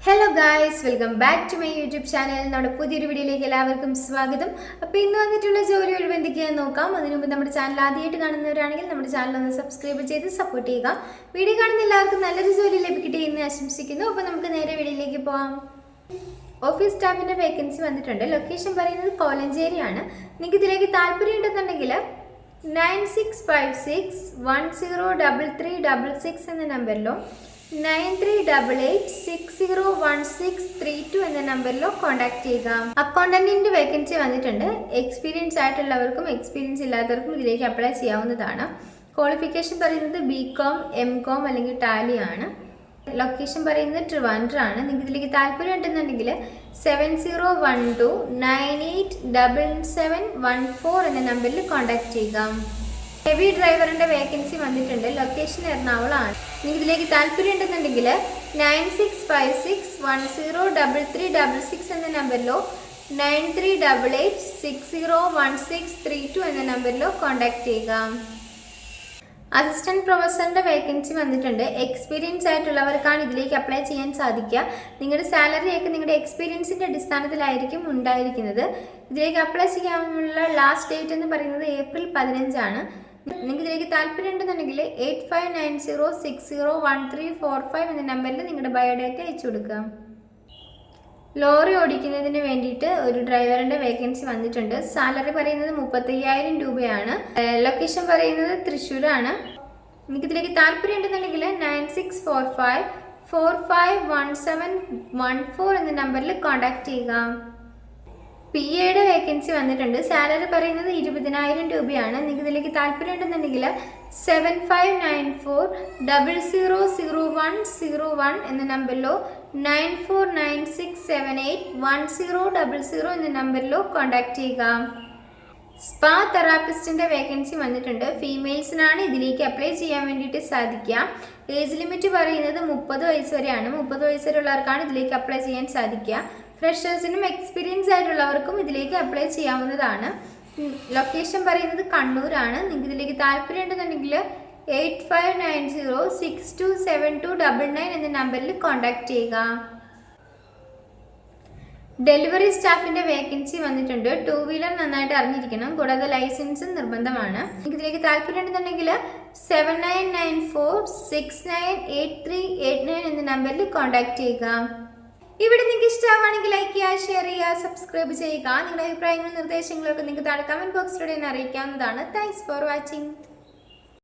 Hello guys, welcome back to my YouTube channel. നമ്മുടെ പുതിയൊരു വീഡിയോയിലേക്ക് എല്ലാവർക്കും സ്വാഗതം. അപ്പോൾ ഇന്ന് വന്നിട്ടുള്ള ജോലി ഒഴിവ് എന്തൊക്കെയാണെന്ന് നോക്കാം. അതിനു മുമ്പ് നമ്മുടെ ചാനൽ ആദ്യമായിട്ട് കാണുന്നവരാണെങ്കിൽ നമ്മുടെ ചാനൽ ഒന്ന് സബ്സ്ക്രൈബ് ചെയ്ത് സപ്പോർട്ട് ചെയ്യുക. വീഡിയോ കാണുന്ന എല്ലാവർക്കും നല്ലൊരു ജോലി ലഭിക്കട്ടെ എന്ന് ആശംസിക്കുന്നു. അപ്പോൾ നമുക്ക് നേരെ വീഡിയോയിലേക്ക് പോകാം. ഓഫീസ് സ്റ്റാഫിൻ്റെ വേക്കൻസി വന്നിട്ടുണ്ട്. ലൊക്കേഷൻ പറയുന്നത് കോലഞ്ചേരിയാണ്. നിങ്ങൾക്ക് ഇതിലേക്ക് താല്പര്യം ഉണ്ടെന്നുണ്ടെങ്കിൽ 9656103366 എന്ന നമ്പറിലോ 9388601632 എന്ന നമ്പറിലോ കോൺടാക്ട് ചെയ്യുക. അക്കൗണ്ടന്റിന്റെ വേക്കൻസി വന്നിട്ടുണ്ട്. എക്സ്പീരിയൻസ് ആയിട്ടുള്ളവർക്കും എക്സ്പീരിയൻസ് ഇല്ലാത്തവർക്കും ഇതിലേക്ക് അപ്ലൈ ചെയ്യാവുന്നതാണ്. ക്വാളിഫിക്കേഷൻ പറയുന്നത് BCom, MCom അല്ലെങ്കിൽ ടാലി ആണ്. ലൊക്കേഷൻ പറയുന്നത് ട്രിവാൻഡ്രം ആണ്. നിങ്ങൾക്ക് ഇതിലേക്ക് താല്പര്യം ഉണ്ടെന്നുണ്ടെങ്കിൽ 7012987714 എന്ന നമ്പറിൽ കോൺടാക്ട് ചെയ്യുക. ഹെവി ഡ്രൈവറിൻ്റെ വേക്കൻസി വന്നിട്ടുണ്ട്. ലൊക്കേഷൻ എറണാകുളമാണ്. നിങ്ങൾക്ക് ഇതിലേക്ക് താല്പര്യം ഉണ്ടെന്നുണ്ടെങ്കിൽ 9656103366 എന്ന നമ്പറിലോ 9388601632 എന്ന നമ്പറിലോ കോൺടാക്ട് ചെയ്യുക. അസിസ്റ്റന്റ് പ്രൊഫസറിൻ്റെ വേക്കൻസി വന്നിട്ടുണ്ട്. എക്സ്പീരിയൻസ് ആയിട്ടുള്ളവർക്കാണ് ഇതിലേക്ക് അപ്ലൈ ചെയ്യാൻ സാധിക്കുക. നിങ്ങളുടെ സാലറിയൊക്കെ നിങ്ങളുടെ എക്സ്പീരിയൻസിൻ്റെ അടിസ്ഥാനത്തിലായിരിക്കും ഉണ്ടായിരിക്കുന്നത്. ഇതിലേക്ക് അപ്ലൈ ചെയ്യാനുള്ള ലാസ്റ്റ് ഡേറ്റ് എന്ന് പറയുന്നത് ഏപ്രിൽ 15 ആണ്. നിങ്ങൾക്ക് ഇതിലേക്ക് താല്പര്യം ഉണ്ടെന്നുണ്ടെങ്കിൽ 8590601345 എന്ന നമ്പറിൽ നിങ്ങളുടെ ബയോഡാറ്റ അയച്ചു കൊടുക്കുക. ലോറി ഓടിക്കുന്നതിന് വേണ്ടിയിട്ട് ഒരു ഡ്രൈവറിൻ്റെ വേക്കൻസി വന്നിട്ടുണ്ട്. സാലറി പറയുന്നത് 35,000 രൂപയാണ്. ലൊക്കേഷൻ പറയുന്നത് തൃശ്ശൂരാണ്. നിങ്ങൾക്ക് ഇതിലേക്ക് താല്പര്യം ഉണ്ടെന്നുണ്ടെങ്കിൽ 9645451714 എന്ന നമ്പറിൽ കോൺടാക്ട് ചെയ്യുക. PAയുടെ വേക്കൻസി വന്നിട്ടുണ്ട്. സാലറി പറയുന്നത് 20,000 രൂപയാണ്. നിങ്ങൾക്ക് ഇതിലേക്ക് താല്പര്യം ഉണ്ടെന്നുണ്ടെങ്കിൽ 7594000101 എന്ന നമ്പറിലോ 9496781000 എന്ന നമ്പറിലോ കോൺടാക്ട് ചെയ്യുക. സ്പാ തെറാപ്പിസ്റ്റിൻ്റെ വേക്കൻസി വന്നിട്ടുണ്ട്. ഫീമെയിൽസിനാണ് ഇതിലേക്ക് അപ്ലൈ ചെയ്യാൻ വേണ്ടിയിട്ട് സാധിക്കുക. ഏജ് ലിമിറ്റ് പറയുന്നത് 30 വയസ്സ് വരെയാണ്. 30 വയസ്സ് വരെയുള്ളവർക്കാണ് ഇതിലേക്ക് അപ്ലൈ ചെയ്യാൻ സാധിക്കുക. ഫ്രഷേഴ്സിനും എക്സ്പീരിയൻസ് ആയിട്ടുള്ളവർക്കും ഇതിലേക്ക് അപ്ലൈ ചെയ്യാവുന്നതാണ്. ലൊക്കേഷൻ പറയുന്നത് കണ്ണൂരാണ്. നിങ്ങൾക്ക് ഇതിലേക്ക് താല്പര്യം ഉണ്ടെന്നുണ്ടെങ്കിൽ 8590627299 എന്ന നമ്പറിൽ കോൺടാക്ട് ചെയ്യുക. ഡെലിവറി സ്റ്റാഫിൻ്റെ വേക്കൻസി വന്നിട്ടുണ്ട്. 2 വീലർ നന്നായിട്ട് അറിഞ്ഞിരിക്കണം. കൂടാതെ ലൈസൻസും നിർബന്ധമാണ്. നിങ്ങൾക്ക് ഇതിലേക്ക് താല്പര്യം ഉണ്ടെന്നുണ്ടെങ്കിൽ 7994698389 എന്ന നമ്പറിൽ കോൺടാക്ട് ചെയ്യുക. ഇവിടെ നിങ്ങൾക്ക് ഇഷ്ടമാണെങ്കിൽ ലൈക്ക് ചെയ്യുക, ഷെയർ ചെയ്യുക, സബ്സ്ക്രൈബ് ചെയ്യുക. നിങ്ങളുടെ അഭിപ്രായങ്ങളും നിർദ്ദേശങ്ങളും ഒക്കെ നിങ്ങൾക്ക് താഴെ കമൻറ്റ് ബോക്സിലൂടെ അറിയിക്കാവുന്നതാണ്. Thanks for watching.